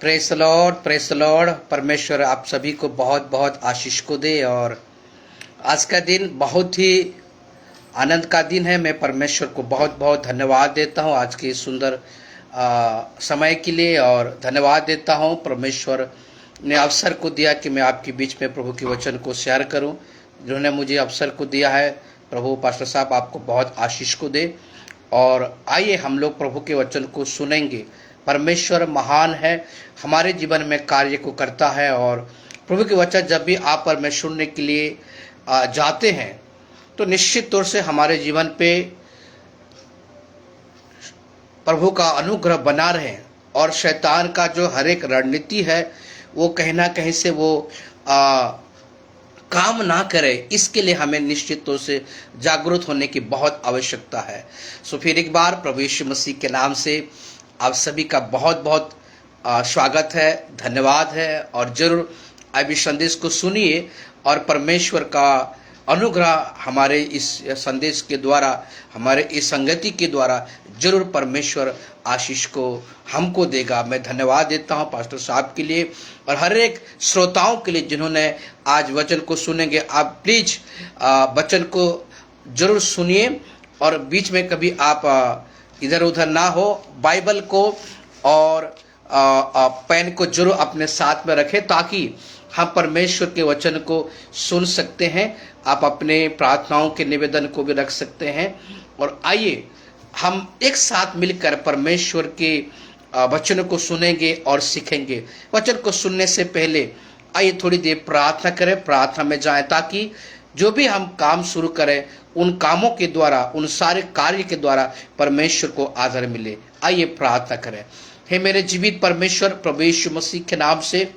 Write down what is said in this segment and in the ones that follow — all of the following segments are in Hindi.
Press the Lord. परमेश्वर आप सभी को बहुत बहुत आशीष को दे। और आज का दिन बहुत ही आनंद का दिन है। मैं परमेश्वर को बहुत बहुत धन्यवाद देता हूँ आज के सुंदर समय के लिए, और धन्यवाद देता हूँ परमेश्वर ने अवसर को दिया कि मैं आपके बीच में प्रभु के वचन को शेयर करूँ। जिन्होंने मुझे अवसर को दिया है, प्रभु पास्टर साहब आपको बहुत आशीष को दे। और आइए हम लोग प्रभु के वचन को सुनेंगे। परमेश्वर महान है, हमारे जीवन में कार्य को करता है। और प्रभु के वचन जब भी आप और मैं सुनने के लिए जाते हैं तो निश्चित तौर से हमारे जीवन पे प्रभु का अनुग्रह बना रहे। और शैतान का जो हर एक रणनीति है वो कहीं ना कहीं से वो काम ना करे, इसके लिए हमें निश्चित तौर से जागरूक होने की बहुत आवश्यकता है। सो फिर एक बार प्रभु यीशु मसीह के नाम से आप सभी का बहुत बहुत स्वागत है, धन्यवाद है। और जरूर अभी संदेश को सुनिए और परमेश्वर का अनुग्रह हमारे इस संदेश के द्वारा, हमारे इस संगति के द्वारा जरूर परमेश्वर आशीष को हमको देगा। मैं धन्यवाद देता हूं पास्टर साहब के लिए और हर एक श्रोताओं के लिए जिन्होंने आज वचन को सुनेंगे। आप प्लीज वचन को जरूर सुनिए और बीच में कभी आप इधर उधर ना हो। बाइबल को और पेन को जरूर अपने साथ में रखें ताकि हम परमेश्वर के वचन को सुन सकते हैं। आप अपने प्रार्थनाओं के निवेदन को भी रख सकते हैं। और आइए हम एक साथ मिलकर परमेश्वर के वचन को सुनेंगे और सीखेंगे। वचन को सुनने से पहले आइए थोड़ी देर प्रार्थना करें, प्रार्थना में जाएं ताकि जो भी हम काम शुरू करें उन कामों के द्वारा, उन सारे कार्य के द्वारा परमेश्वर को आदर मिले। आइए प्रार्थना करें। हे मेरे जीवित परमेश्वर, प्रभु यीशु मसीह के नाम से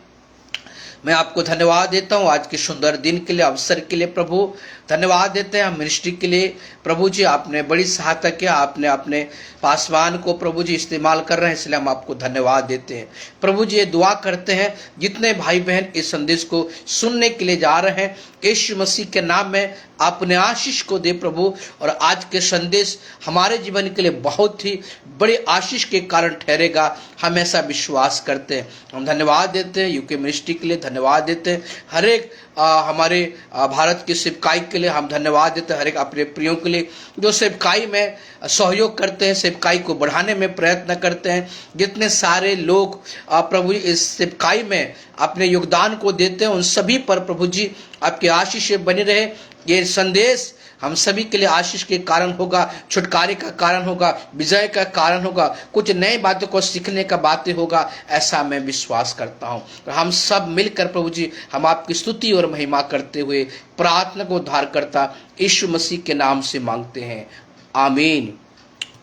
मैं आपको धन्यवाद देता हूँ आज के सुंदर दिन के लिए, अवसर के लिए। प्रभु धन्यवाद देते हैं हम मिनिस्ट्री के लिए। प्रभु जी आपने बड़ी सहायता किया, आपने अपने पासवान को प्रभु जी इस्तेमाल कर रहे हैं, इसलिए हम आपको धन्यवाद देते हैं। प्रभु जी ये दुआ करते हैं जितने भाई बहन इस संदेश को सुनने के लिए जा रहे हैं, यीशु मसीह के नाम में अपने आशीष को दे प्रभु। और आज के संदेश हमारे जीवन के लिए बहुत ही बड़ी आशीष के कारण ठहरेगा, हम ऐसा विश्वास करते हैं। हम धन्यवाद देते हैं यूके मिनिस्ट्री के लिए, धन्यवाद देते हैं हर एक हमारे भारत की सेवकाई के लिए हम धन्यवाद देते हैं। हर एक अपने प्रियों के लिए जो सेवकाई में सहयोग करते हैं, सेवकाई को बढ़ाने में प्रयत्न करते हैं। जितने सारे लोग प्रभु इस सेवकाई में अपने योगदान को देते हैं, उन सभी पर प्रभु जी आपकी आशीष बनी रहे। ये संदेश हम सभी के लिए आशीष के कारण होगा, छुटकारे का कारण होगा, विजय का कारण होगा, कुछ नई बातों को सीखने का बातें होगा, ऐसा मैं विश्वास करता हूँ। तो हम सब मिलकर प्रभु जी हम आपकी स्तुति और महिमा करते हुए प्रार्थना को उद्धार करता यीशु मसीह के नाम से मांगते हैं, आमीन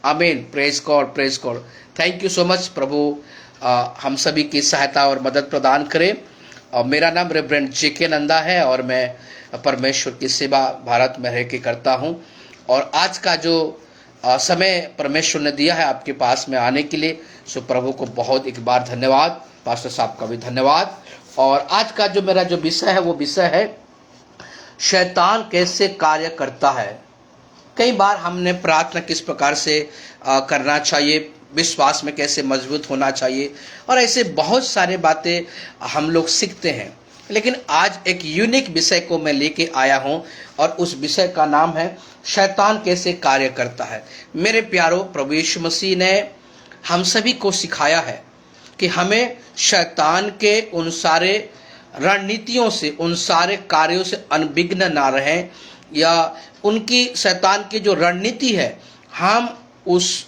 आमीन। Praise God, praise God. Thank you so much. प्रभु हम सभी की सहायता और मदद प्रदान करें। और मेरा नाम रेवरेंड जेके नंदा है और मैं परमेश्वर की सेवा भारत में रह के करता हूँ। और आज का जो समय परमेश्वर ने दिया है आपके पास में आने के लिए, सो प्रभु को बहुत एक बार धन्यवाद, पास्टर साहब का भी धन्यवाद। और आज का जो मेरा जो विषय है वो विषय है शैतान कैसे कार्य करता है। कई बार हमने प्रार्थना किस प्रकार से करना चाहिए, विश्वास में कैसे मजबूत होना चाहिए, और ऐसे बहुत सारे बातें हम लोग सीखते हैं। लेकिन आज एक यूनिक विषय को मैं लेके आया हूं और उस विषय का नाम है शैतान कैसे कार्य करता है। मेरे प्यारो, प्रभु यीशु मसीह ने हम सभी को सिखाया है कि हमें शैतान के उन सारे रणनीतियों से, उन सारे कार्यों से अनभिज्ञ ना रहें, या उनकी शैतान की जो रणनीति है हम उस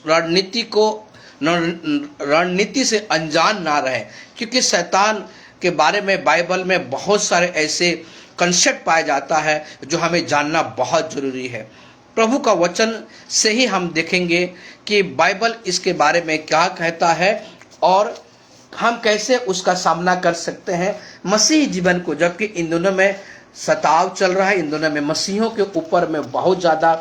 रणनीति से अनजान ना रहें। क्योंकि शैतान के बारे में बाइबल में बहुत सारे ऐसे कंसेप्ट पाया जाता है जो हमें जानना बहुत जरूरी है। प्रभु का वचन से ही हम देखेंगे कि बाइबल इसके बारे में क्या कहता है और हम कैसे उसका सामना कर सकते हैं मसीह जीवन को। जबकि इन दोनों में सताव चल रहा है, इन दोनों में मसीहों के ऊपर में बहुत ज़्यादा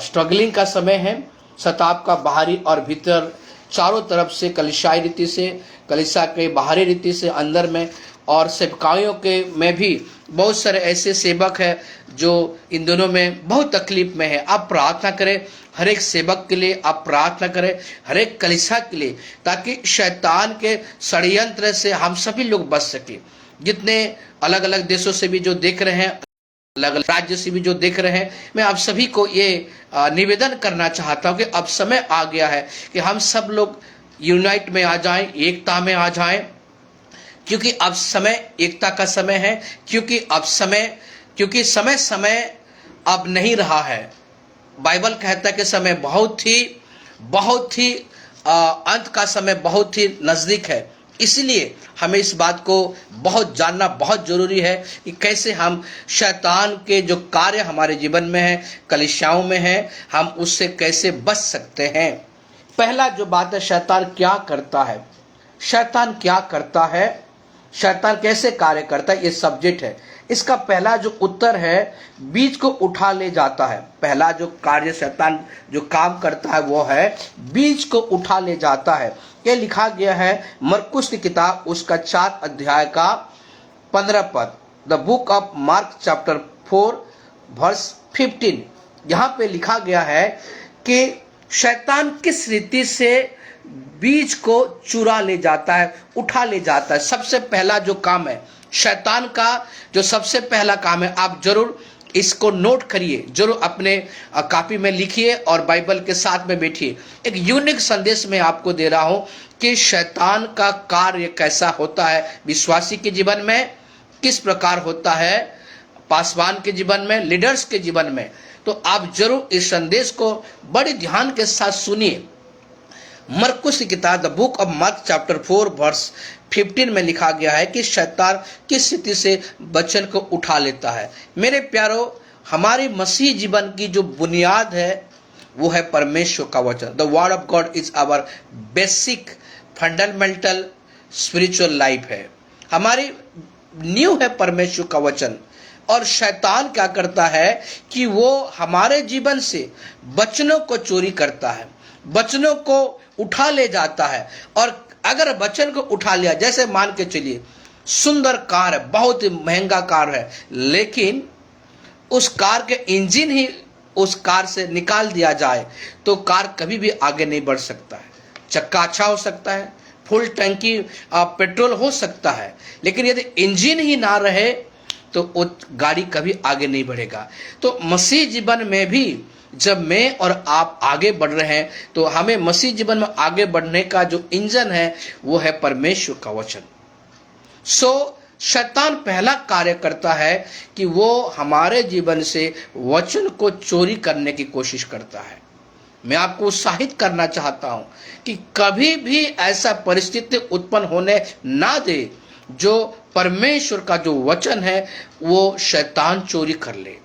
स्ट्रगलिंग का समय है। सताव का बाहरी और भीतर चारों तरफ से, कलीसियाई रीति से, कलीसिया के बाहरी रीति से अंदर में, और सेवकाइयों के में भी बहुत सारे ऐसे सेवक हैं जो इन दिनों में बहुत तकलीफ में है। आप प्रार्थना करें, हर एक सेवक के लिए आप प्रार्थना करें, हर एक कलीसिया के लिए, ताकि शैतान के षड्यंत्र से हम सभी लोग बच सके। जितने अलग अलग देशों से भी जो देख रहे हैं, अलग अलग राज्य से भी जो देख रहे हैं, मैं आप सभी को ये निवेदन करना चाहता हूं कि अब समय आ गया है कि हम सब लोग यूनाइट में आ जाएं, एकता में आ जाएं, क्योंकि अब समय एकता का समय है। क्योंकि समय अब नहीं रहा है। बाइबल कहता है कि समय बहुत ही अंत का समय बहुत ही नजदीक है। इसलिए हमें इस बात को बहुत जानना बहुत जरूरी है कि कैसे हम शैतान के जो कार्य हमारे जीवन में है, कलीसियाओं में है, हम उससे कैसे बच सकते हैं। पहला जो बात है, शैतान क्या करता है, शैतान क्या करता है, शैतान कैसे कार्य करता है, ये सब्जेक्ट है। इसका पहला जो उत्तर है, बीज को उठा ले जाता है। पहला जो कार्य शैतान जो काम करता है वो है बीज को उठा ले जाता है। ये लिखा गया है मरकुस की किताब उसका 4 अध्याय का 15 पद, the book of Mark chapter 4 verse 15। यहाँ पे लिखा गया है कि शैतान किस रीति से बीज को चुरा ले जाता है, उठा ले जाता है। सबसे पहला जो काम है शैतान का, जो सबसे पहला काम है, आप जरूर इसको नोट करिए, जरूर अपने कॉपी में लिखिए और बाइबल के साथ में बैठिए। एक यूनिक संदेश में आपको दे रहा हूं कि शैतान का कार्य कैसा होता है विश्वासी के जीवन में, किस प्रकार होता है पासवान के जीवन में, लीडर्स के जीवन में। तो आप जरूर इस संदेश को बड़े ध्यान के साथ सुनिए। मरकुस की किताब the book of Mark chapter 4 verse 15 में लिखा गया है कि शैतान किस स्थिति से वचन को उठा लेता है। मेरे प्यारो, हमारी मसीह जीवन की जो बुनियाद है वो है परमेश्वर का वचन। The word of God is our basic fundamental spiritual life है, हमारी न्यू है परमेश्वर का वचन। और शैतान क्या करता है कि वो हमारे जीवन से वचनों को चोरी करता है, वचनों को उठा ले जाता है। और अगर वचन को उठा लिया, जैसे मान के चलिए सुंदर कार है, बहुत ही महंगा कार है, लेकिन उस कार के इंजन ही उस कार से निकाल दिया जाए तो कार कभी भी आगे नहीं बढ़ सकता है। चक्का अच्छा हो सकता है, फुल टंकी पेट्रोल हो सकता है, लेकिन यदि इंजन ही ना रहे तो वो गाड़ी कभी आगे नहीं बढ़ेगा। तो मसीह जीवन में भी जब मैं और आप आगे बढ़ रहे हैं तो हमें मसीह जीवन में आगे बढ़ने का जो इंजन है वो है परमेश्वर का वचन। शैतान पहला कार्य करता है कि वो हमारे जीवन से वचन को चोरी करने की कोशिश करता है। मैं आपको उत्साहित करना चाहता हूं कि कभी भी ऐसा परिस्थिति उत्पन्न होने ना दे जो परमेश्वर का जो वचन है वो शैतान चोरी कर ले।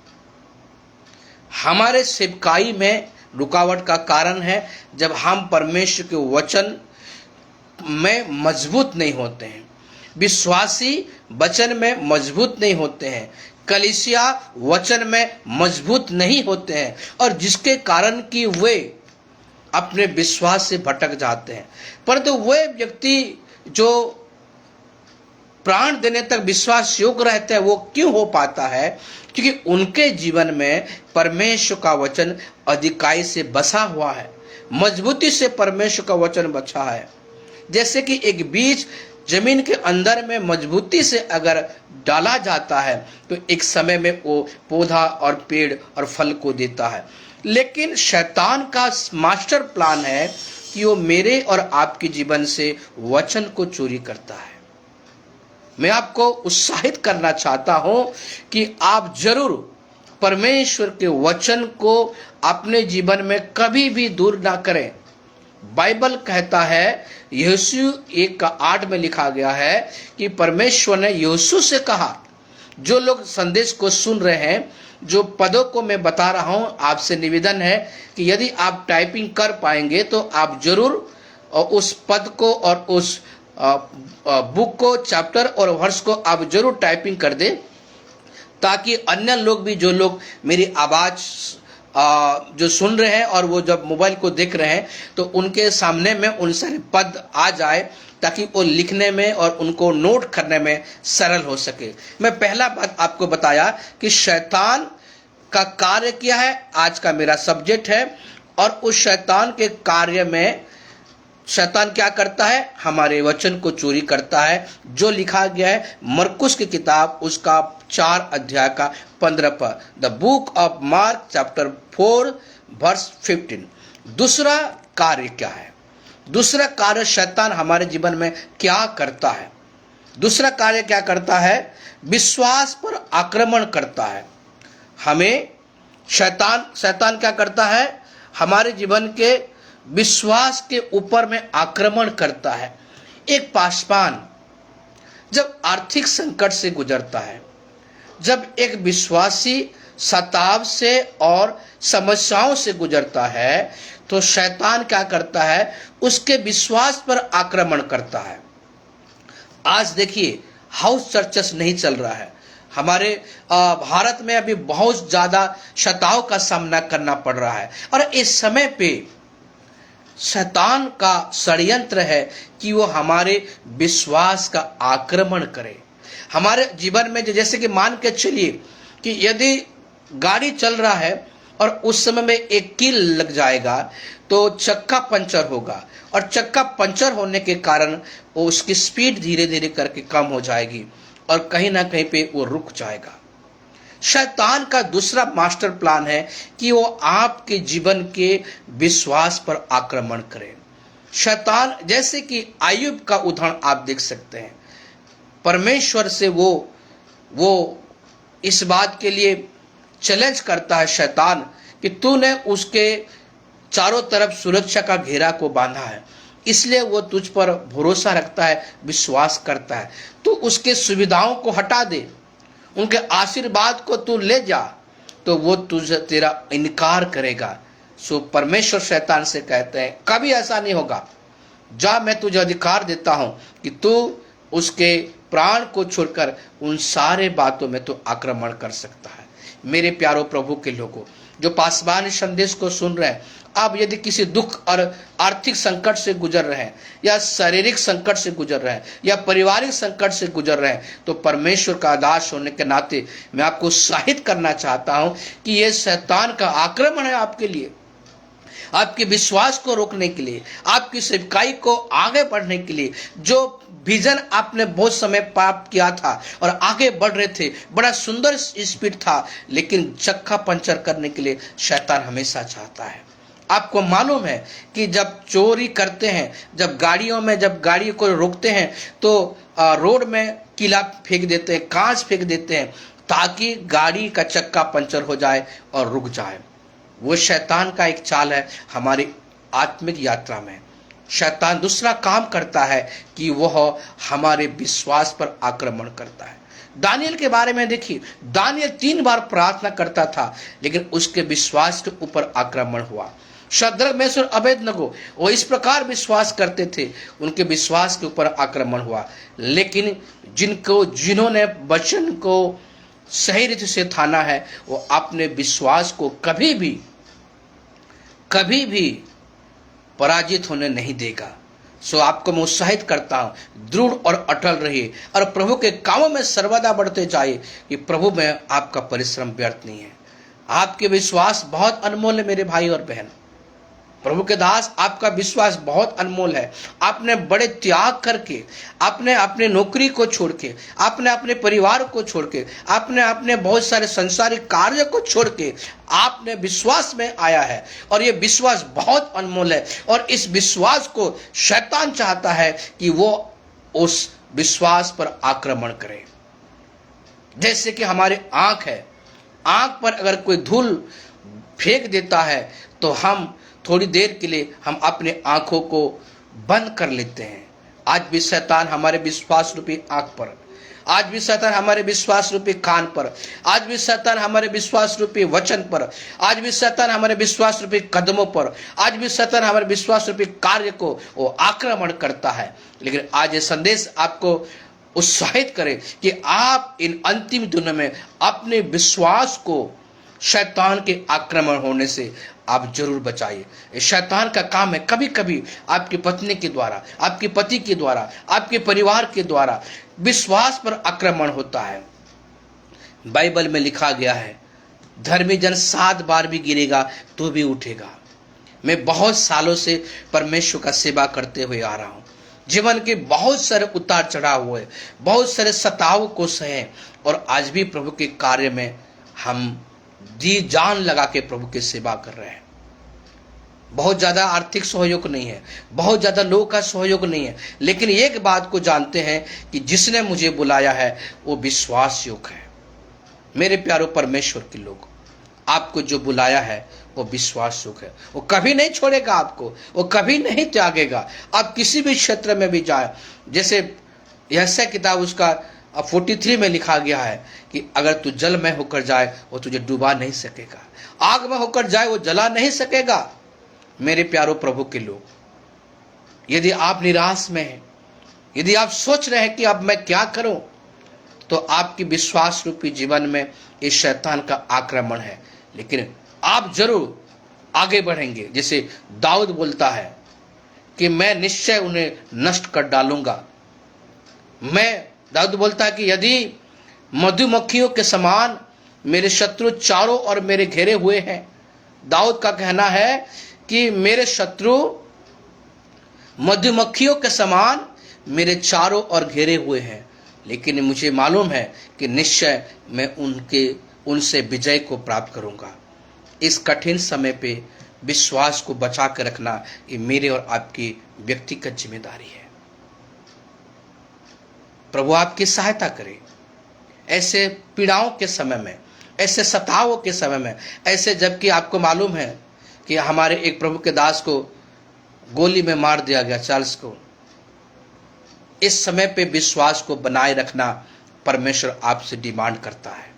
हमारे सेवकाई में रुकावट का कारण है जब हम परमेश्वर के वचन में मजबूत नहीं होते हैं, विश्वासी वचन में मजबूत नहीं होते हैं, कलीसिया वचन में मजबूत नहीं होते हैं, और जिसके कारण कि वे अपने विश्वास से भटक जाते हैं। परंतु वे व्यक्ति जो प्राण देने तक विश्वास योग्य रहते हैं वो क्यों हो पाता है? क्योंकि उनके जीवन में परमेश्वर का वचन अधिकाई से बसा हुआ है, मजबूती से परमेश्वर का वचन बचा है। जैसे कि एक बीज जमीन के अंदर में मजबूती से अगर डाला जाता है तो एक समय में वो पौधा और पेड़ और फल को देता है। लेकिन शैतान का मास्टर प्लान है कि वो मेरे और आपके जीवन से वचन को चोरी करता है। मैं आपको उत्साहित करना चाहता हूं कि आप जरूर परमेश्वर के वचन को अपने जीवन में कभी भी दूर ना करें। बाइबल कहता है, यहोशू 1:8 में लिखा गया है कि परमेश्वर ने यहोशू से कहा, जो लोग संदेश को सुन रहे हैं, जो पदों को मैं बता रहा हूं, आपसे निवेदन है कि यदि आप टाइपिंग कर पाएंगे तो आप जरूर उस पद को और उस बुक को, चैप्टर और वर्स को आप जरूर टाइपिंग कर दें, ताकि अन्य लोग भी, जो लोग मेरी आवाज जो सुन रहे हैं और वो जब मोबाइल को देख रहे हैं तो उनके सामने में उन सारे पद आ जाए ताकि वो लिखने में और उनको नोट करने में सरल हो सके। मैं पहला बात आपको बताया कि शैतान का कार्य क्या है, आज का मेरा सब्जेक्ट है। और उस शैतान के कार्य में शैतान क्या करता है, हमारे वचन को चोरी करता है। जो लिखा गया है मरकुस की किताब उसका 4 अध्याय का 15 पद, the book of Mark chapter 4 verse 15। दूसरा कार्य क्या है, दूसरा कार्य शैतान हमारे जीवन में क्या करता है? दूसरा कार्य क्या करता है, विश्वास पर आक्रमण करता है। हमें शैतान क्या करता है, हमारे जीवन के विश्वास के ऊपर में आक्रमण करता है। एक पासवान जब आर्थिक संकट से गुजरता है, जब एक विश्वासी सताव से और समस्याओं से गुजरता है, तो शैतान क्या करता है, उसके विश्वास पर आक्रमण करता है। आज देखिए हाउस चर्चेस नहीं चल रहा है। हमारे भारत में अभी बहुत ज्यादा सताव का सामना करना पड़ रहा है और इस समय पे शैतान का षड्यंत्र है कि वो हमारे विश्वास का आक्रमण करे हमारे जीवन में। जैसे कि मान के चलिए कि यदि गाड़ी चल रहा है और उस समय में एक कील लग जाएगा तो चक्का पंचर होगा और चक्का पंचर होने के कारण वो उसकी स्पीड धीरे धीरे करके कम हो जाएगी और कहीं ना कहीं पे वो रुक जाएगा। शैतान का दूसरा मास्टर प्लान है कि वो आपके जीवन के विश्वास पर आक्रमण करे। शैतान, जैसे कि आयुब का उदाहरण आप देख सकते हैं, परमेश्वर से वो इस बात के लिए चैलेंज करता है शैतान कि तूने उसके चारों तरफ सुरक्षा का घेरा को बांधा है, इसलिए वो तुझ पर भरोसा रखता है, विश्वास करता है। तू उसके सुविधाओं को हटा दे, उनके आशीर्वाद को तू ले जा, तो वो तुझे तेरा इनकार करेगा। सो परमेश्वर शैतान से कहते हैं कभी ऐसा नहीं होगा, जा मैं तुझे अधिकार देता हूं कि तू उसके प्राण को छोड़कर उन सारे बातों में तू आक्रमण कर सकता है। मेरे प्यारो प्रभु के लोगों जो पासवान संदेश को सुन रहे हैं, आप यदि किसी दुख और आर्थिक संकट से गुजर रहे हैं या शारीरिक संकट से गुजर रहे हैं या पारिवारिक संकट से गुजर रहे हैं, तो परमेश्वर का दास होने के नाते मैं आपको उत्साहित करना चाहता हूं कि यह शैतान का आक्रमण है आपके लिए, आपके विश्वास को रोकने के लिए, आपकी सेवकाई को आगे बढ़ने के लिए। जो विजन आपने बहुत समय प्राप्त किया था और आगे बढ़ रहे थे, बड़ा सुंदर स्पीड था, लेकिन चक्का पंचर करने के लिए शैतान हमेशा चाहता है। आपको मालूम है कि जब चोरी करते हैं, जब गाड़ी को रोकते हैं तो रोड में कीला फेंक देते हैं, कांच फेंक देते हैं ताकि गाड़ी का चक्का पंचर हो जाए और रुक जाए। वो शैतान का एक चाल है हमारी आत्मिक यात्रा में। शैतान दूसरा काम करता है कि वह हमारे विश्वास पर आक्रमण करता है। दानियल के बारे में देखिए, दानियल 3 बार प्रार्थना करता था लेकिन उसके विश्वास के ऊपर आक्रमण हुआ। शद्रक मेशक अबेदनगो वो इस प्रकार विश्वास करते थे, उनके विश्वास के ऊपर आक्रमण हुआ। लेकिन जिन्होंने वचन को सही रीति से थाना है, वो अपने विश्वास को कभी भी पराजित होने नहीं देगा। सो आपको मैं उत्साहित करता हूं, दृढ़ और अटल रहिए और प्रभु के कामों में सर्वदा बढ़ते जाइए कि प्रभु में आपका परिश्रम व्यर्थ नहीं है। आपके विश्वास बहुत अनमोल है मेरे भाई और बहन। प्रभु के दास, आपका विश्वास बहुत अनमोल है। आपने बड़े त्याग करके, आपने अपने नौकरी को छोड़ के, आपने अपने परिवार को छोड़ के, आपने अपने बहुत सारे संसारिक कार्य को छोड़ के आपने विश्वास में आया है और ये विश्वास बहुत अनमोल है। और इस विश्वास को शैतान चाहता है कि वो उस विश्वास पर आक्रमण करे। जैसे कि हमारे आंख है, आंख पर अगर कोई धूल फेंक देता है तो हम थोड़ी देर के लिए हम अपने आंखों को बंद कर लेते हैं। आज भी शैतान हमारे विश्वास रूपी आंख पर, आज भी शैतान हमारे विश्वास रूपी कान पर, आज भी शैतान हमारे विश्वास रूपी वचन पर, आज भी शैतान हमारे विश्वास रूपी कदमों पर, आज भी शैतान हमारे विश्वास रूपी कार्य को वो आक्रमण करता है। लेकिन आज ये संदेश आपको उत्साहित करे कि आप इन अंतिम दिनों में अपने विश्वास को शैतान के आक्रमण होने से आप जरूर बचाइए। इस शैतान का काम है कभी कभी आपकी पत्नी के द्वारा, आपके पति के द्वारा, आपके परिवार के द्वारा विश्वास पर आक्रमण होता है। बाइबल में लिखा गया है, धर्मी जन 7 बार भी गिरेगा तो भी उठेगा। मैं बहुत सालों से परमेश्वर का सेवा करते हुए आ रहा हूँ। जीवन के बहुत सारे उतार चढ़ाव हुए, बहुत सारे सताव को सहे, और आज भी प्रभु के कार्य में हम जी जान लगा के प्रभु की सेवा कर रहे हैं। बहुत ज्यादा आर्थिक सहयोग नहीं है, बहुत ज्यादा लोगों का सहयोग नहीं है, लेकिन एक बात को जानते हैं कि जिसने मुझे बुलाया है वो विश्वास योग्य है। मेरे प्यारो परमेश्वर के लोग, आपको जो बुलाया है वो विश्वास योग्य है। वो कभी नहीं छोड़ेगा आपको, वो कभी नहीं त्यागेगा। आप किसी भी क्षेत्र में भी जाए, जैसे यह किताब उसका 43 में लिखा गया है कि अगर तू जल में होकर जाए वो तुझे डुबा नहीं सकेगा, आग में होकर जाए वो जला नहीं सकेगा। मेरे प्यारो प्रभु के लोग, यदि आप निराश में हैं, यदि आप सोच रहे हैं कि अब मैं क्या करूं, तो आपकी विश्वास रूपी जीवन में इस शैतान का आक्रमण है, लेकिन आप जरूर आगे बढ़ेंगे। जैसे दाऊद बोलता है कि मैं निश्चय उन्हें नष्ट कर डालूंगा। दाऊद बोलता है कि यदि मधुमक्खियों के समान मेरे शत्रु चारों ओर मेरे घेरे हुए हैं। दाऊद का कहना है कि मेरे शत्रु मधुमक्खियों के समान मेरे चारों ओर घेरे हुए हैं, लेकिन मुझे मालूम है कि निश्चय मैं उनसे विजय को प्राप्त करूंगा। इस कठिन समय पे विश्वास को बचा कर रखना ये मेरे और आपकी व्यक्तिगत जिम्मेदारी है। प्रभु आपकी सहायता करे ऐसे पीड़ाओं के समय में, ऐसे सतावों के समय में, ऐसे जबकि आपको मालूम है कि हमारे एक प्रभु के दास को गोली में मार दिया गया, चार्ल्स को। इस समय पे विश्वास को बनाए रखना परमेश्वर आपसे डिमांड करता है।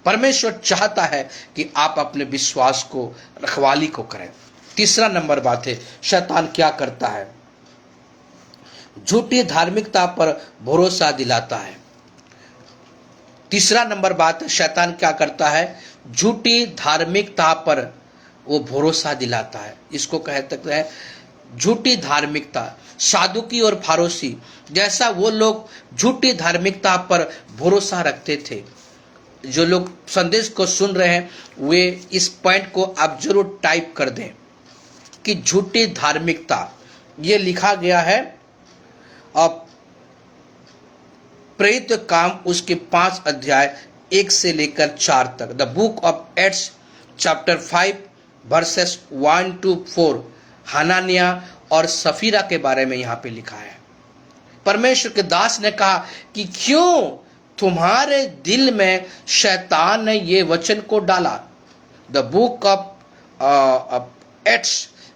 परमेश्वर चाहता है कि आप अपने विश्वास को रखवाली को करें। तीसरा नंबर बात है, शैतान क्या करता है? झूठी धार्मिकता पर भरोसा दिलाता है। तीसरा नंबर बात, शैतान क्या करता है? झूठी धार्मिकता पर वो भरोसा दिलाता है। इसको कह सकते हैं झूठी धार्मिकता। सादुकी और फारोसी जैसा वो लोग झूठी धार्मिकता पर भरोसा रखते थे। जो लोग संदेश को सुन रहे हैं वे इस पॉइंट को आप जरूर टाइप कर दें कि झूठी धार्मिकता, ये लिखा गया है अब प्रेरित काम उसके 5 अध्याय 1 से लेकर 4 तक। The book of Acts chapter 5 versus 1 to 4 हनानिया और सफीरा के बारे में यहाँ पे लिखा है। परमेश्वर के दास ने कहा कि क्यों तुम्हारे दिल में शैतान ने ये वचन को डाला। The book of Acts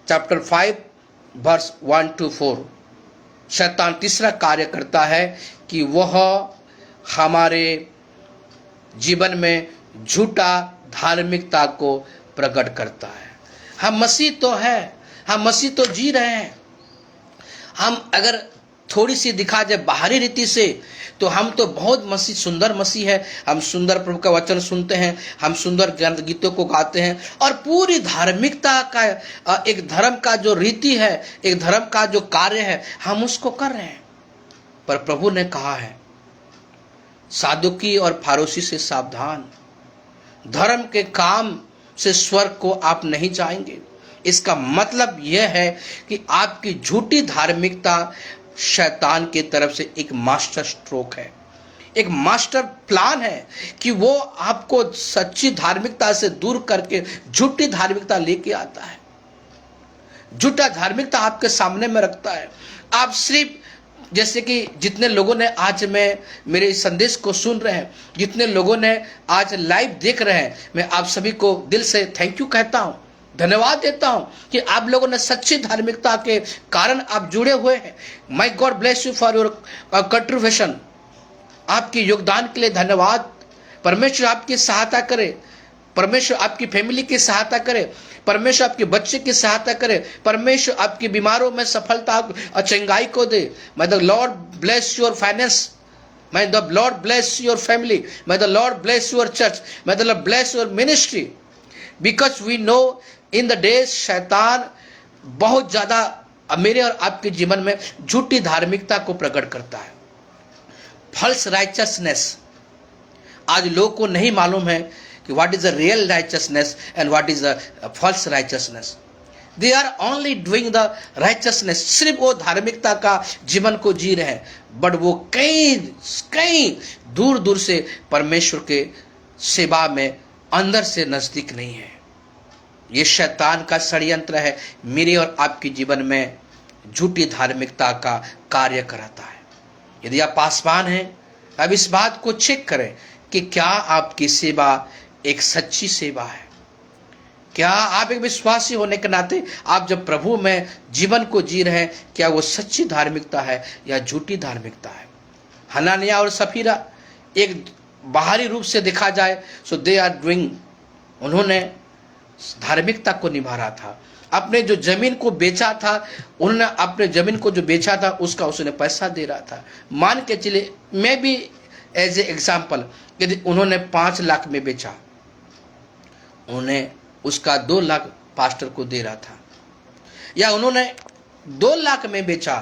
chapter 5 verse 1 to 4। शैतान तीसरा कार्य करता है कि वह हमारे जीवन में झूठा धार्मिकता को प्रकट करता है। हम मसीह तो है, हम मसीह तो जी रहे हैं। हम अगर थोड़ी सी दिखा जाए बाहरी रीति से तो हम तो बहुत मसीह, सुंदर मसीह है। हम सुंदर प्रभु का वचन सुनते हैं, हम सुंदर गीतों को गाते हैं, और पूरी धार्मिकता का एक धर्म का जो रीति है, एक धर्म का जो कार्य है, हम उसको कर रहे हैं। पर प्रभु ने कहा है सादुकी और फारोसी से सावधान, धर्म के काम से स्वर्ग को आप नहीं जाएंगे। इसका मतलब यह है कि आपकी झूठी धार्मिकता शैतान की तरफ से एक मास्टर स्ट्रोक है, एक मास्टर प्लान है कि वो आपको सच्ची धार्मिकता से दूर करके झूठी धार्मिकता लेके आता है। झूठा धार्मिकता आपके सामने में रखता है। आप सिर्फ जैसे कि जितने लोगों ने आज मेरे संदेश को सुन रहे हैं, जितने लोगों ने आज लाइव देख रहे हैं, मैं आप सभी को दिल से थैंक यू कहता हूं, धन्यवाद देता हूं कि आप लोगों ने सच्ची धार्मिकता के कारण आप जुड़े हुए हैं। My God bless you for your contribution. आपके योगदान के लिए धन्यवाद। परमेश्वर आपकी सहायता करे, परमेश्वर आपकी फैमिली की सहायता करे, परमेश्वर आपके बच्चे की सहायता करे, परमेश्वर आपकी बीमारों में सफलता और चंगाई को दे। may the Lord bless your finance, may the Lord bless your family, may the Lord bless your church, may the Lord bless your ministry। Because we know in the days शैतान बहुत ज्यादा मेरे और आपके जीवन में झूठी धार्मिकता को प्रकट करता है, फॉल्स राइचसनेस। आज लोगों को नहीं मालूम है कि what is the real righteousness and what is the false righteousness. They are only doing the righteousness, सिर्फ वो धार्मिकता का जीवन को जी रहे हैं, बट वो कहीं दूर दूर से परमेश्वर के सेवा में अंदर से नजदीक नहीं है। ये शैतान का षड्यंत्र है, मेरे और आपके जीवन में झूठी धार्मिकता का कार्य कराता है। यदि आप पासवान हैं, अब इस बात को चेक करें कि क्या आपकी सेवा एक सच्ची सेवा है। क्या आप एक विश्वासी होने के नाते आप जब प्रभु में जीवन को जी रहे हैं, क्या वो सच्ची धार्मिकता है या झूठी धार्मिकता है। हनानिया और सफीरा एक बाहरी रूप से देखा जाए सो दे आर डूइंग, उन्होंने धार्मिकता को निभा रहा था। अपने जो जमीन को बेचा था, उन्होंने अपने जमीन को जो बेचा था उसका उसने पैसा दे रहा था। मान के चले, मैं भी एज ए एग्जाम्पल, यदि उन्होंने 5 लाख में बेचा, उन्हें उसका 2 लाख पास्टर को दे रहा था, या उन्होंने 2 लाख में बेचा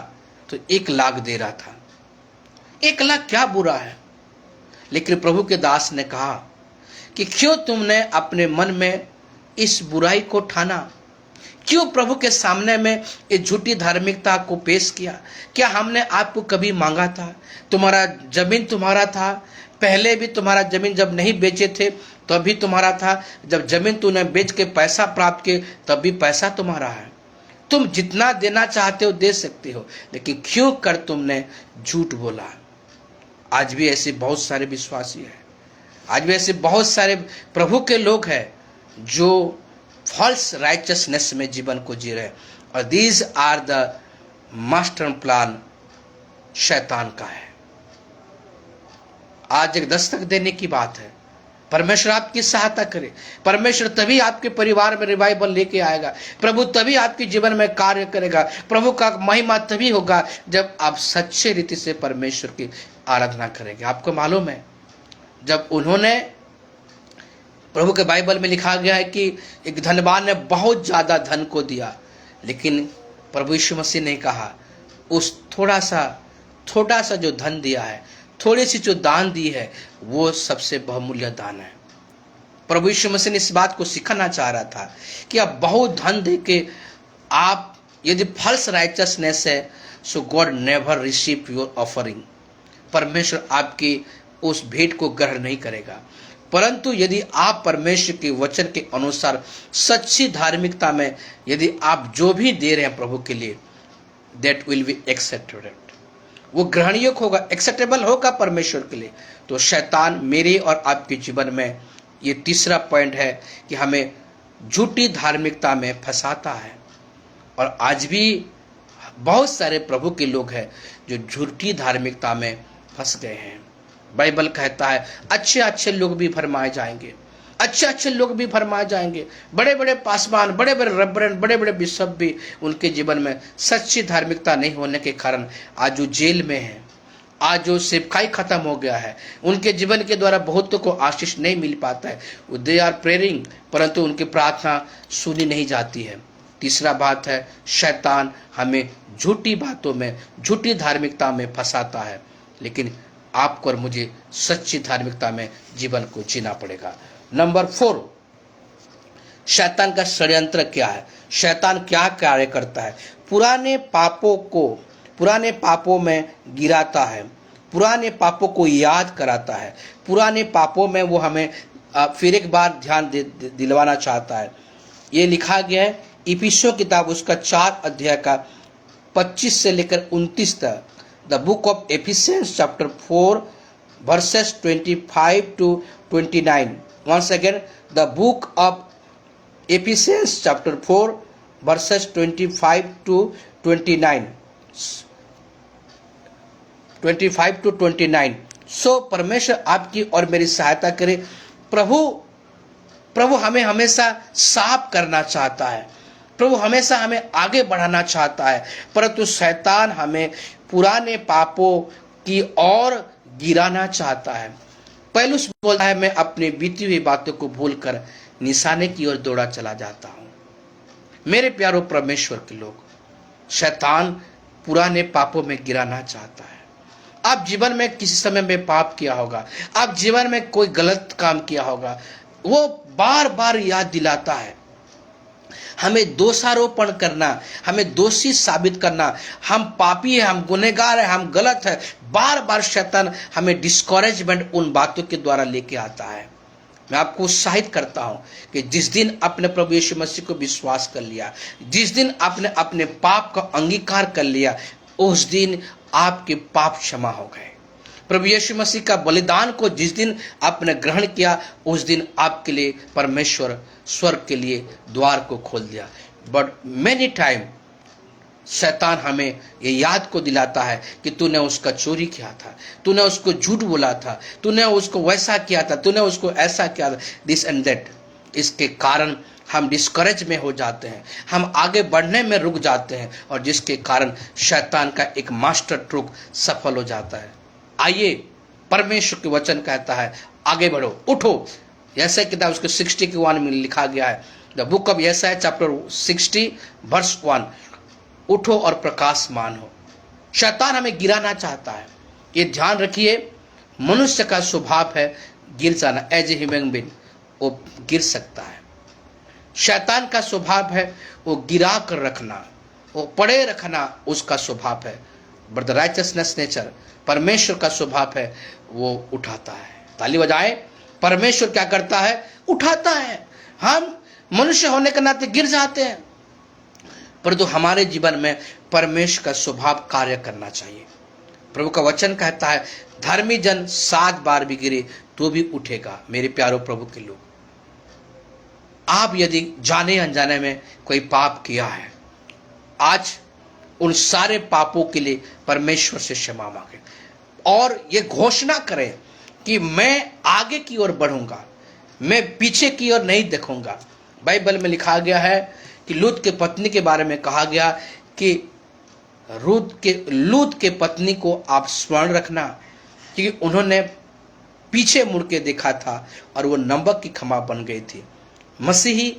तो 1 लाख दे रहा था। 1 लाख क्या बुरा है। लेकिन प्रभु के दास ने कहा कि क्यों तुमने अपने मन में इस बुराई को ठाना, क्यों प्रभु के सामने में इस झूठी धार्मिकता को पेश किया। क्या हमने आपको कभी मांगा था? तुम्हारा जमीन तुम्हारा था, पहले भी तुम्हारा जमीन जब नहीं बेचे थे तब भी तुम्हारा था, जब जमीन तूने बेच के पैसा प्राप्त किए तब भी पैसा तुम्हारा है। तुम जितना देना चाहते हो दे सकते हो, लेकिन क्यों कर तुमने झूठ बोला। आज भी ऐसे बहुत सारे विश्वासी हैं, आज भी ऐसे बहुत सारे प्रभु के लोग हैं जो फॉल्स राइचसनेस में जीवन को जी रहे हैं, और these are the master plan शैतान का है। आज एक दस्तक देने की बात है, परमेश्वर आपकी सहायता करे। परमेश्वर तभी आपके परिवार में रिवाइवल लेके आएगा, प्रभु तभी आपके जीवन में कार्य करेगा, प्रभु का महिमा तभी होगा जब आप सच्चे रीति से परमेश्वर की आराधना करेंगे। आपको मालूम है, जब उन्होंने, प्रभु के बाइबल में लिखा गया है कि एक धनवान ने बहुत ज्यादा धन को दिया, लेकिन प्रभु यीशु मसीह ने कहा उस थोड़ा सा जो धन दिया है, थोड़ी सी जो दान दी है, वो सबसे बहुमूल्य दान है। प्रभु यीशु मसीह ने इस बात को सिखाना चाह रहा था कि आप बहुत धन दे के आप यदि फॉल्स राइचसनेस है, so God never receive your offering. परमेश्वर आपकी उस भेंट को ग्रहण नहीं करेगा। परंतु यदि आप परमेश्वर के वचन के अनुसार सच्ची धार्मिकता में यदि आप जो भी दे रहे हैं प्रभु के लिए, दैट विल बी एक्सेप्टेड, वो ग्रहणीय होगा, एक्सेप्टेबल होगा परमेश्वर के लिए। तो शैतान मेरे और आपके जीवन में ये तीसरा पॉइंट है कि हमें झूठी धार्मिकता में फंसाता है। और आज भी बहुत सारे प्रभु के लोग हैं जो झूठी धार्मिकता में फंस गए हैं। बाइबल कहता है अच्छे अच्छे लोग भी फरमाए जाएंगे, अच्छे अच्छे लोग भी फरमाए जाएंगे, बड़े बड़े पासवान, बड़े बड़े रेवरेंड, बड़े बड़े बिशप भी, उनके जीवन में सच्ची धार्मिकता नहीं होने के कारण आज जो जेल में है, आज जो सेवकाई खत्म हो गया है, उनके जीवन के द्वारा बहुतों को आशीष नहीं मिल पाता है। दे आर प्रेयरिंग, परंतु उनकी प्रार्थना सुनी नहीं जाती है। तीसरा बात है, शैतान हमें झूठी बातों में, झूठी धार्मिकता में फंसाता है, लेकिन आपको और मुझे सच्ची धार्मिकता में जीवन को जीना पड़ेगा। नंबर 4, शैतान का षड्यंत्र क्या है, शैतान क्या कार्य करता है। पुराने पापों में गिराता है, पुराने पापों को याद कराता है, पुराने पापों में वो हमें फिर एक बार ध्यान दिलवाना चाहता है। ये लिखा गया है इफिसियों किताब उसका 4 अध्याय का 25 से लेकर 29 तक। The book of Ephesians chapter 4 verses 25 to 29. Once again, the book of Ephesians chapter 4 verses 25 to 29. 25 to 29. So परमेश्वर आपकी और मेरी सहायता करे। प्रभु हमें हमेशा साफ करना चाहता है, प्रभु हमेशा हमें आगे बढ़ाना चाहता है, परंतु शैतान हमें पुराने पापों की ओर गिराना चाहता है। पौलुस बोलता है मैं अपनी बीती हुई बातों को भूलकर निशाने की ओर दौड़ा चला जाता हूं। मेरे प्यारो परमेश्वर के लोग, शैतान पुराने पापों में गिराना चाहता है। आप जीवन में किसी समय में पाप किया होगा, आप जीवन में कोई गलत काम किया होगा, वो बार बार याद दिलाता है। हमें दोषारोपण करना, हमें दोषी साबित करना, हम पापी हैं, हम गुनहगार हैं, हम गलत हैं, बार बार शैतान हमें डिस्करेजमेंट उन बातों के द्वारा लेके आता है। मैं आपको उत्साहित करता हूं कि जिस दिन आपने प्रभु यीशु मसीह को विश्वास कर लिया, जिस दिन आपने अपने पाप का अंगीकार कर लिया, उस दिन आपके पाप क्षमा हो गए। प्रभु यीशु मसीह का बलिदान को जिस दिन आपने ग्रहण किया, उस दिन आपके लिए परमेश्वर स्वर्ग के लिए द्वार को खोल दिया। बट मेनी टाइम शैतान हमें ये याद को दिलाता है कि तूने उसका चोरी किया था, तूने उसको झूठ बोला था, तूने उसको वैसा किया था, तूने उसको ऐसा किया था, दिस एंड दैट। इसके कारण हम डिस्करेज में हो जाते हैं, हम आगे बढ़ने में रुक जाते हैं, और जिसके कारण शैतान का एक मास्टर ट्रुक सफल हो जाता है। आइए, परमेश्वर के वचन कहता है आगे बढ़ो, उठो। यशायाह किताब उसके 60 में लिखा गया है, द बुक ऑफ यशायाह चैप्टर 60 वर्स 1, उठो और प्रकाशमान हो। शैतान हमें गिराना चाहता है। ये ध्यान रखिए, मनुष्य का स्वभाव है गिर जाना। एज ए ह्यूमन बीइंग वो गिर सकता है। शैतान का स्वभाव है वो गिरा कर रखना, वो पड़े रखना उसका स्वभाव है। बट द राइचसनेस नेचर, परमेश्वर का स्वभाव है वो उठाता है। ताली बजाएं। परमेश्वर क्या करता है? उठाता है। हम मनुष्य होने के नाते गिर जाते हैं, परंतु हमारे जीवन में परमेश्वर का स्वभाव कार्य करना चाहिए। प्रभु का वचन कहता है धर्मी जन 7 बार भी गिरे तो भी उठेगा। मेरे प्यारो प्रभु के लोग, आप यदि जाने अनजाने में कोई पाप किया है, आज उन सारे पापों के लिए परमेश्वर से क्षमा मांगे और ये घोषणा करें कि मैं आगे की ओर बढ़ूंगा, मैं पीछे की ओर नहीं देखूंगा। बाइबल में लिखा गया है कि लूत के पत्नी के बारे में कहा गया कि लूत के पत्नी को आप स्मरण रखना, क्योंकि उन्होंने पीछे मुड़ के देखा था और वो नमक की खमा बन गई थी। मसीही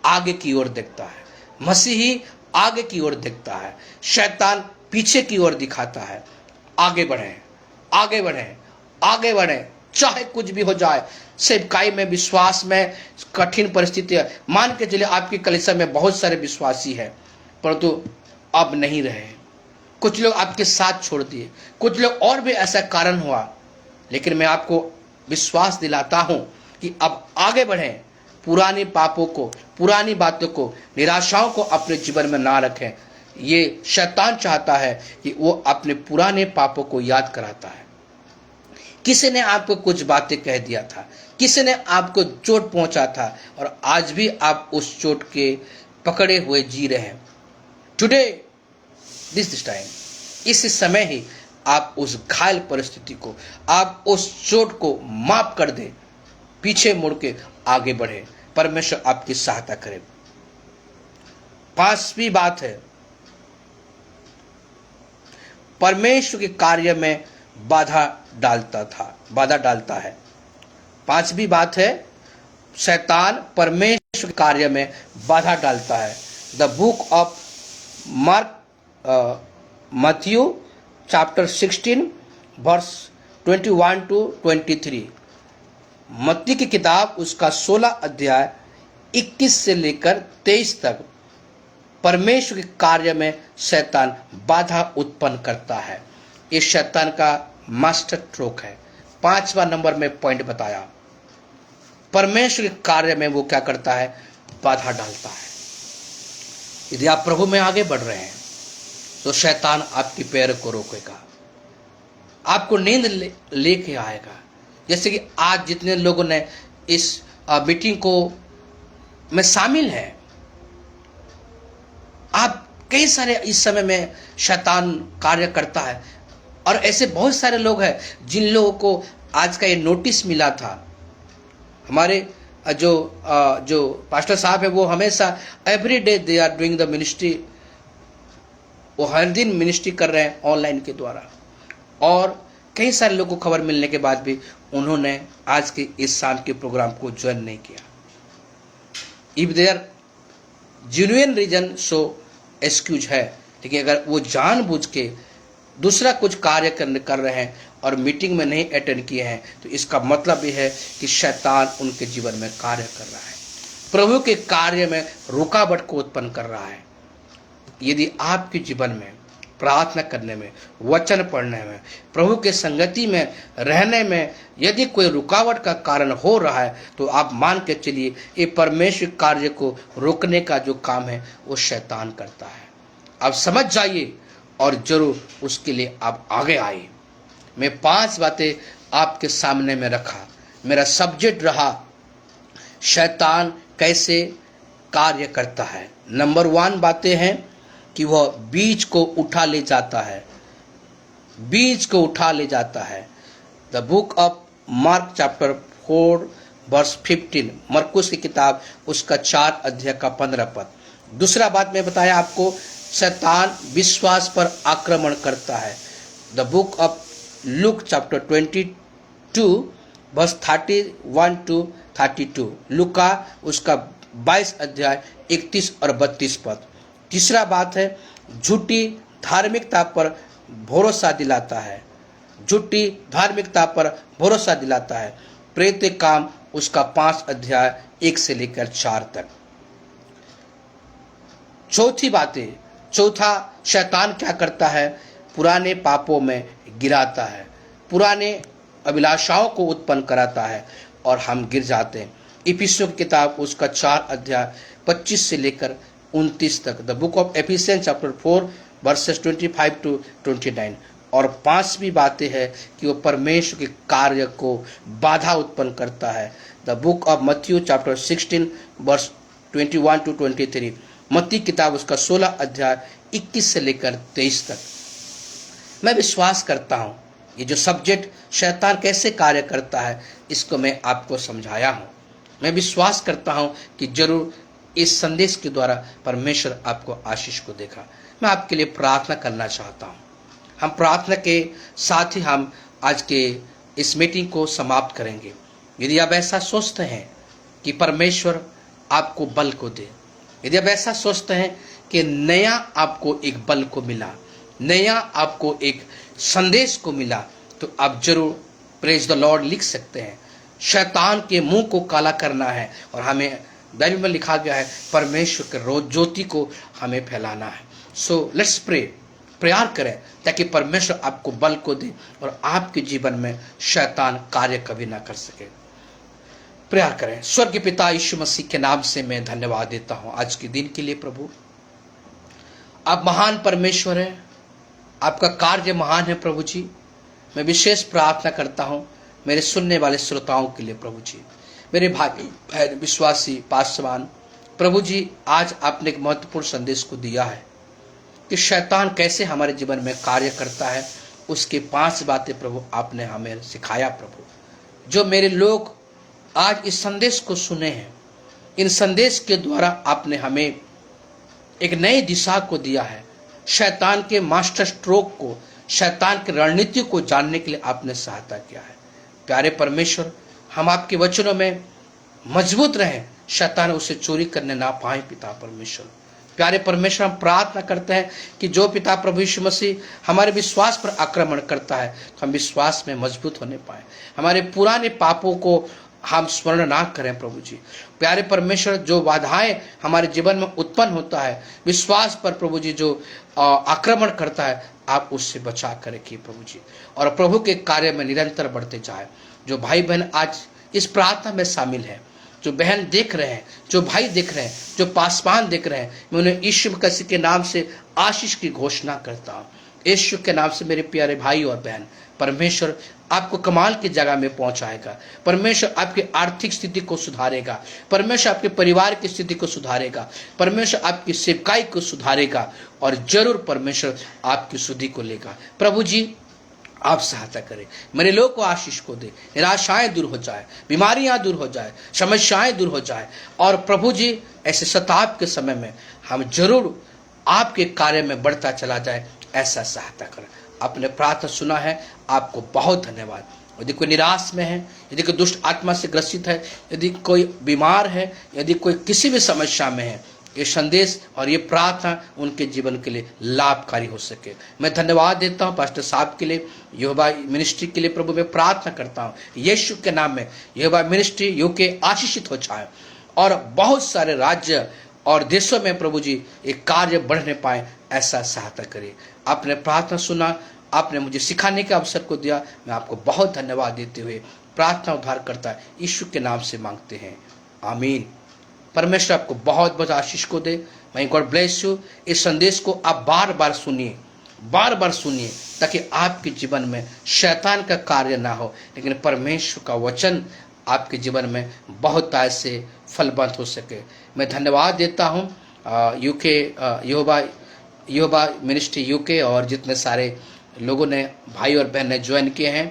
आगे की ओर देखता है, मसीही आगे की ओर देखता है, शैतान पीछे की ओर दिखाता है। आगे बढ़ें, आगे बढ़ें, आगे बढ़ें, चाहे कुछ भी हो जाए। सेवकाई में, विश्वास में कठिन परिस्थिति है। मान के चलिए आपकी कलीसिया में बहुत सारे विश्वासी हैं, परंतु अब नहीं रहे। कुछ लोग आपके साथ छोड़ दिए, कुछ लोग और भी ऐसा कारण हुआ, लेकिन मैं आपको विश्वास दिलाता हूं कि अब आगे बढ़ें। पुराने पापों को, पुरानी बातों को, निराशाओं को अपने जीवन में ना रखें। ये शैतान चाहता है कि वो अपने पुराने पापों को याद कराता है। किसी ने आपको कुछ बातें कह दिया था, किसी ने आपको चोट पहुंचा था, और आज भी आप उस चोट के पकड़े हुए जी रहे हैं। टुडे दिस टाइम, इस समय ही आप उस घायल परिस्थिति को, आप उस चोट को माफ कर दे, पीछे मुड़ के आगे बढ़े। परमेश्वर आपकी सहायता करे। 5वीं बात है, परमेश्वर के कार्य में बाधा डालता है। 5वीं बात है, शैतान परमेश्वर के कार्य में बाधा डालता है। The book of Matthew chapter 16 verse 21 to 23। मत्ती की किताब उसका 16 अध्याय 21 से लेकर 23 तक परमेश्वर के कार्य में शैतान बाधा उत्पन्न करता है। ये शैतान का मास्टर स्ट्रोक है। 5वां नंबर में पॉइंट बताया, परमेश्वर के कार्य में वो क्या करता है? बाधा डालता है। यदि आप प्रभु में आगे बढ़ रहे हैं तो शैतान आपकी पैर को रोकेगा, आपको नींद लेके आएगा। जैसे कि आज जितने लोगों ने इस मीटिंग को में शामिल हैं, आप कई सारे इस समय में शैतान कार्य करता है, और ऐसे बहुत सारे लोग हैं जिन लोगों को आज का ये नोटिस मिला था। हमारे जो पास्टर साहब है वो हमेशा every day they are doing the ministry, वो हर दिन मिनिस्ट्री कर रहे हैं ऑनलाइन के द्वारा, और कई सारे लोगों को खबर मिलने के बाद भी उन्होंने आज के इस शाम के प्रोग्राम को ज्वाइन नहीं किया। If there genuine reason so excuse है। लेकिन अगर वो जानबूझ के दूसरा कुछ कार्य कर रहे हैं और मीटिंग में नहीं अटेंड किए हैं, तो इसका मतलब ये है कि शैतान उनके जीवन में कार्य कर रहा है, प्रभु के कार्य में रुकावट को उत्पन्न कर रहा है। यदि आपके जीवन में प्रार्थना करने में, वचन पढ़ने में, प्रभु के संगति में रहने में यदि कोई रुकावट का कारण हो रहा है, तो आप मान के चलिए ये परमेश्वर कार्य को रोकने का जो काम है वो शैतान करता है। आप समझ जाइए और जरूर उसके लिए आप आगे आइए। मैं 5 बातें आपके सामने में रखा। मेरा सब्जेक्ट रहा शैतान कैसे कार्य करता है। नंबर 1 बातें हैं कि वह बीज को उठा ले जाता है, बीज को उठा ले जाता है। The book of Mark chapter 4 verse 15, मरकुस की किताब उसका 4 अध्याय का 15 पद। दूसरा बात मैं बताया आपको, शैतान विश्वास पर आक्रमण करता है। The book of Luke chapter 22 verse 31 to 32, लूका उसका 22 अध्याय 31 और 32 पद। तीसरा बात है झूठी धार्मिकता पर भरोसा दिलाता है, झूठी धार्मिकता पर भरोसा दिलाता है। प्रेत काम उसका 5 अध्याय 1 से लेकर 4 तक। चौथा शैतान क्या करता है, पुराने पापों में गिराता है, पुराने अभिलाषाओं को उत्पन्न कराता है और हम गिर जाते हैं। इफिसियों की किताब उसका 4 अध्याय 25 से लेकर 29 तक। The book of Ephesians chapter 4 verses 25 to 29। और 5वीं बातें है कि वो परमेश्वर के कार्य को बाधा उत्पन्न करता है। The book of Matthew chapter 16 verse 21 to 23, मत्ती किताब उसका 16 अध्याय 21 से लेकर 23 तक। मैं विश्वास करता हूँ ये जो सब्जेक्ट शैतान कैसे कार्य करता है इसको मैं आपको समझाया हूँ। मैं विश्वास करता हूँ कि जरूर इस संदेश के द्वारा परमेश्वर आपको आशीष को देगा। मैं आपके लिए प्रार्थना करना चाहता हूँ। हम प्रार्थना के साथ ही हम आज के इस मीटिंग को समाप्त करेंगे। यदि आप ऐसा सोचते हैं कि परमेश्वर आपको बल को दे, यदि आप ऐसा सोचते हैं कि नया आपको एक बल को मिला, नया आपको एक संदेश को मिला, तो आप जरूर प्रेज द लॉर्ड लिख सकते हैं। शैतान के मुंह को काला करना है और हमें बाइबल में लिखा गया है परमेश्वर के रोज ज्योति को हमें फैलाना है। सो लेट्स प्रे, प्रेयर करें ताकि परमेश्वर आपको बल को दे और आपके जीवन में शैतान कार्य कभी ना कर सके। प्रेयर करें। स्वर्गीय पिता यीशु मसीह के नाम से मैं धन्यवाद देता हूं आज के दिन के लिए। प्रभु आप महान परमेश्वर हैं, आपका कार्य महान है प्रभु जी। मैं विशेष प्रार्थना करता हूं मेरे सुनने वाले श्रोताओं के लिए प्रभु जी, मेरे भाई बहन विश्वासी पासवान। प्रभु जी आज आपने एक महत्वपूर्ण संदेश को दिया है कि शैतान कैसे हमारे जीवन में कार्य करता है। उसके 5 बातें प्रभु आपने हमें सिखाया। प्रभु जो मेरे लोग आज इस संदेश को सुने हैं, इन संदेश के द्वारा आपने हमें एक नई दिशा को दिया है। शैतान के मास्टर स्ट्रोक को, शैतान की रणनीति को जानने के लिए आपने सहायता किया है। प्यारे परमेश्वर, हम आपके वचनों में मजबूत रहें, शैतान उसे चोरी करने ना पाए। पिता परमेश्वर, प्यारे परमेश्वर, हम प्रार्थना करते हैं कि जो पिता प्रभु यीशु मसीह हमारे विश्वास पर आक्रमण करता है, तो हम विश्वास में मजबूत होने पाए, हमारे पुराने पापों को हम स्मरण ना करें। प्रभु जी प्यारे परमेश्वर, जो बाधाएं हमारे जीवन में उत्पन्न होता है विश्वास पर प्रभु जी, जो आक्रमण करता है, आप उससे बचा कर रखिए प्रभु जी, और प्रभु के कार्य में निरंतर बढ़ते जाए। जो भाई बहन आज इस प्रार्थना में शामिल है, जो बहन देख रहे हैं, जो भाई देख रहे हैं, जो पासवान देख रहे हैं, मैं उन्हें यीशु मसीह के नाम से आशीष की घोषणा करता हूँ। यीशु के नाम से मेरे प्यारे भाई और बहन, परमेश्वर आपको कमाल की जगह में पहुंचाएगा। परमेश्वर आपकी आर्थिक स्थिति को सुधारेगा, परमेश्वर आपके परिवार की स्थिति को सुधारेगा, परमेश्वर आपकी सेवकाई को सुधारेगा, और जरूर परमेश्वर आपकी शुद्धि को लेगा। प्रभु जी आप सहायता करें, मेरे लोग को आशीष को दे, निराशाएं दूर हो जाए, बीमारियां दूर हो जाए, समस्याएं दूर हो जाए, और प्रभु जी ऐसे शताब्द के समय में हम जरूर आपके कार्य में बढ़ता चला जाए, ऐसा सहायता करें। आपने प्रार्थना सुना है, आपको बहुत धन्यवाद। यदि कोई निराश में है, यदि कोई दुष्ट आत्मा से ग्रसित है, यदि कोई बीमार है, यदि कोई किसी भी समस्या में है, ये संदेश और ये प्रार्थना उनके जीवन के लिए लाभकारी हो सके। मैं धन्यवाद देता हूँ पास्टर साहब के लिए, यहोवा मिनिस्ट्री के लिए प्रभु मैं प्रार्थना करता हूँ यीशु के नाम में यहोवा मिनिस्ट्री यूके आशीषित हो जाए और बहुत सारे राज्य और देशों में प्रभु जी एक कार्य बढ़ने पाए, ऐसा सहायता करिए। आपने प्रार्थना सुना, आपने मुझे सिखाने के अवसर को दिया, मैं आपको बहुत धन्यवाद देते हुए प्रार्थना उद्धार करता यीशु के नाम से मांगते हैं, आमीन। परमेश्वर आपको बहुत बहुत आशीष को दे। मैं गॉड ब्लेस यू। इस संदेश को आप बार बार सुनिए, बार बार सुनिए, ताकि आपके जीवन में शैतान का कार्य ना हो, लेकिन परमेश्वर का वचन आपके जीवन में बहुत ऐसे फलवंत हो सके। मैं धन्यवाद देता हूँ यूके यहोवा मिनिस्ट्री यूके और जितने सारे लोगों ने, भाई और बहन ने ज्वाइन किए हैं।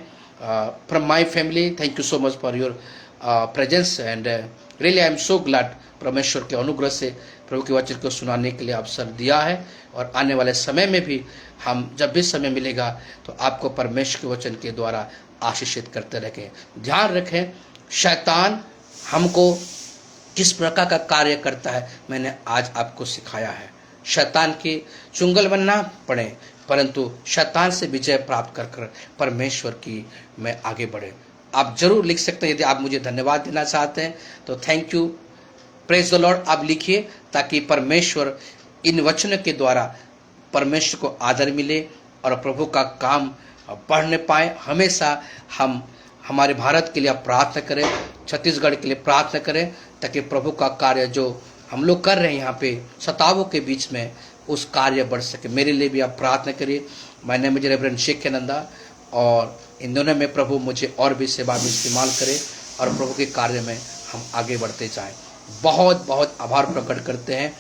From my family, thank you so much for your presence and really I am so glad. परमेश्वर के अनुग्रह से प्रभु के वचन को सुनाने के लिए अवसर दिया है और आने वाले समय में भी हम जब भी समय मिलेगा तो आपको परमेश्वर के वचन के द्वारा आशीषित करते रहें। ध्यान रखें, शैतान हमको किस प्रकार का कार्य करता है मैंने आज आपको सिखाया है। शैतान के चुंगल में ना पड़े, परंतु शैतान से विजय प्राप्त कर कर परमेश्वर की में आगे बढ़े। आप जरूर लिख सकते हैं, यदि आप मुझे धन्यवाद देना चाहते हैं तो thank you, praise the Lord आप लिखिए, ताकि परमेश्वर इन वचनों के द्वारा परमेश्वर को आदर मिले और प्रभु का काम बढ़ने पाए। हमेशा हम हमारे भारत के लिए आप प्रार्थना करें, छत्तीसगढ़ के लिए प्रार्थना करें, ताकि प्रभु का कार्य जो हम लोग कर रहे हैं यहाँ पे सतावों के बीच में, उस कार्य बढ़ सके। मेरे लिए भी आप प्रार्थना करिए। मैंने मुझे रेवरेंड शेख नंदा और इन दोनों में प्रभु मुझे और भी सेवा में इस्तेमाल करे और प्रभु के कार्य में हम आगे बढ़ते जाएं। बहुत बहुत आभार प्रकट करते हैं,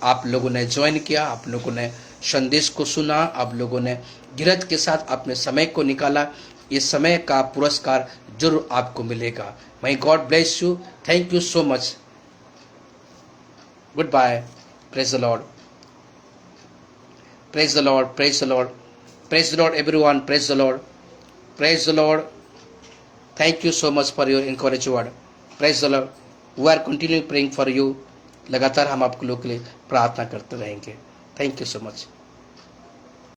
आप लोगों ने ज्वाइन किया, आप लोगों ने संदेश को सुना, आप लोगों ने धीरज के साथ अपने समय को निकाला। इस समय का पुरस्कार जरूर आपको मिलेगा। may God bless you. Thank you so much. Goodbye. Praise the Lord. Praise the Lord. Praise the Lord. Praise the Lord everyone. Praise the Lord. Praise the Lord. Thank you so much for your encouraging word. Praise the Lord. We are continuing praying for you. लगातार हम आप लोगों के लिए प्रार्थना करते रहेंगे। Thank you so much.